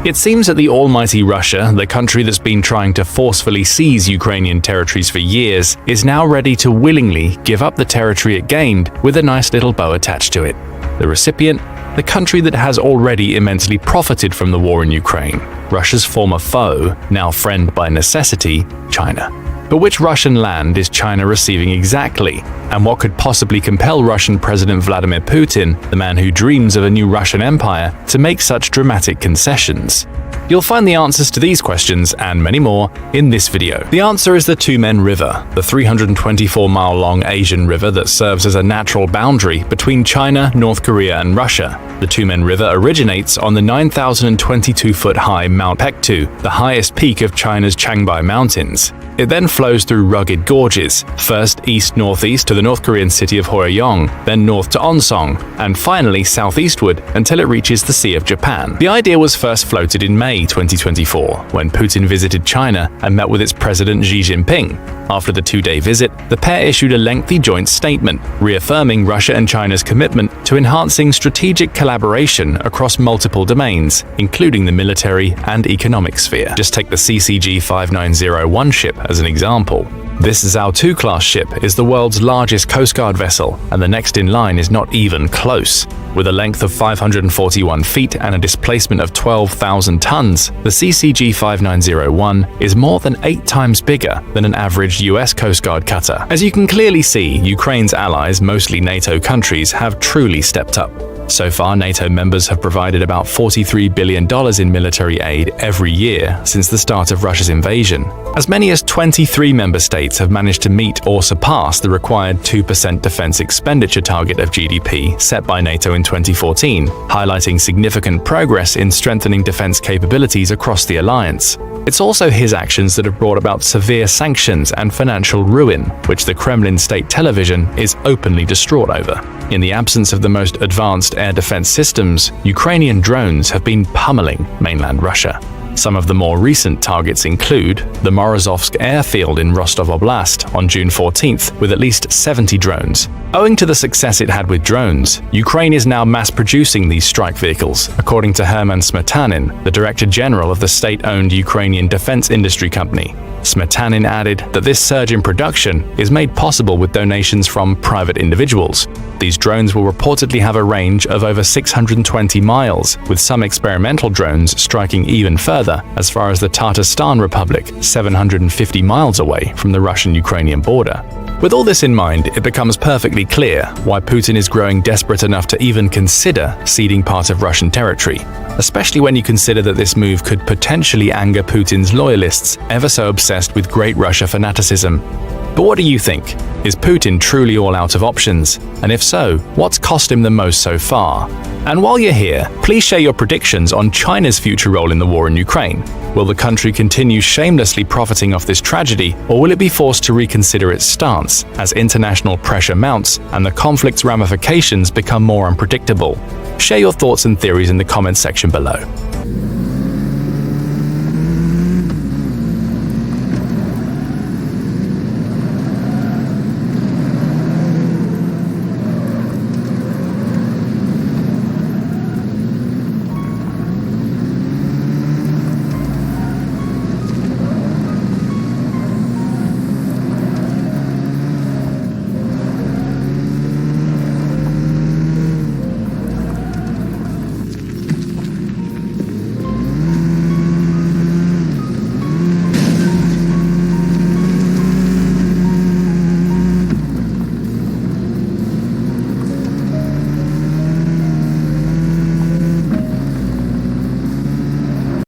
It seems that the almighty Russia, the country that's been trying to forcefully seize Ukrainian territories for years, is now ready to willingly give up the territory it gained with a nice little bow attached to it. The recipient, the country that has already immensely profited from the war in Ukraine, Russia's former foe, now friend by necessity, China. But which Russian land is China receiving exactly? And what could possibly compel Russian President Vladimir Putin, the man who dreams of a new Russian empire, to make such dramatic concessions? You'll find the answers to these questions and many more in this video. The answer is the Tumen River, the 324-mile-long Asian river that serves as a natural boundary between China, North Korea, and Russia. The Tumen River originates on the 9,022-foot-high Mount Pektu, the highest peak of China's Changbai Mountains. It then flows through rugged gorges, first east-northeast to the North Korean city of Hworyong, then north to Onsong, and finally southeastward until it reaches the Sea of Japan. The idea was first floated in May 2024, when Putin visited China and met with its president Xi Jinping. After the two-day visit, the pair issued a lengthy joint statement, reaffirming Russia and China's commitment to enhancing strategic collaboration across multiple domains, including the military and economic sphere. Just take the CCG 5901 ship as an example. This Zhao 2-class ship is the world's largest Coast Guard vessel, and the next in line is not even close. With a length of 541 feet and a displacement of 12,000 tons, the CCG 5901 is more than 8 times bigger than an average US Coast Guard cutter. As you can clearly see, Ukraine's allies, mostly NATO countries, have truly stepped up. So far, NATO members have provided about $43 billion in military aid every year since the start of Russia's invasion. As many as 23 member states have managed to meet or surpass the required 2% defense expenditure target of GDP set by NATO in 2014, highlighting significant progress in strengthening defense capabilities across the alliance. It's also his actions that have brought about severe sanctions and financial ruin, which the Kremlin state television is openly distraught over. In the absence of the most advanced air defense systems, Ukrainian drones have been pummeling mainland Russia. Some of the more recent targets include the Morozovsk airfield in Rostov Oblast on June 14th, with at least 70 drones. Owing to the success it had with drones, Ukraine is now mass-producing these strike vehicles, according to Herman Smetanin, the Director General of the state-owned Ukrainian defense industry company. Smetanin added that this surge in production is made possible with donations from private individuals. These drones will reportedly have a range of over 620 miles, with some experimental drones striking even further, as far as the Tatarstan Republic, 750 miles away from the Russian-Ukrainian border. With all this in mind, it becomes perfectly clear why Putin is growing desperate enough to even consider ceding part of Russian territory, especially when you consider that this move could potentially anger Putin's loyalists, ever so obsessed with Great Russia fanaticism. But what do you think? Is Putin truly all out of options? And if so, what's cost him the most so far? And while you're here, please share your predictions on China's future role in the war in Ukraine. Will the country continue shamelessly profiting off this tragedy, or will it be forced to reconsider its stance as international pressure mounts and the conflict's ramifications become more unpredictable? Share your thoughts and theories in the comments section below.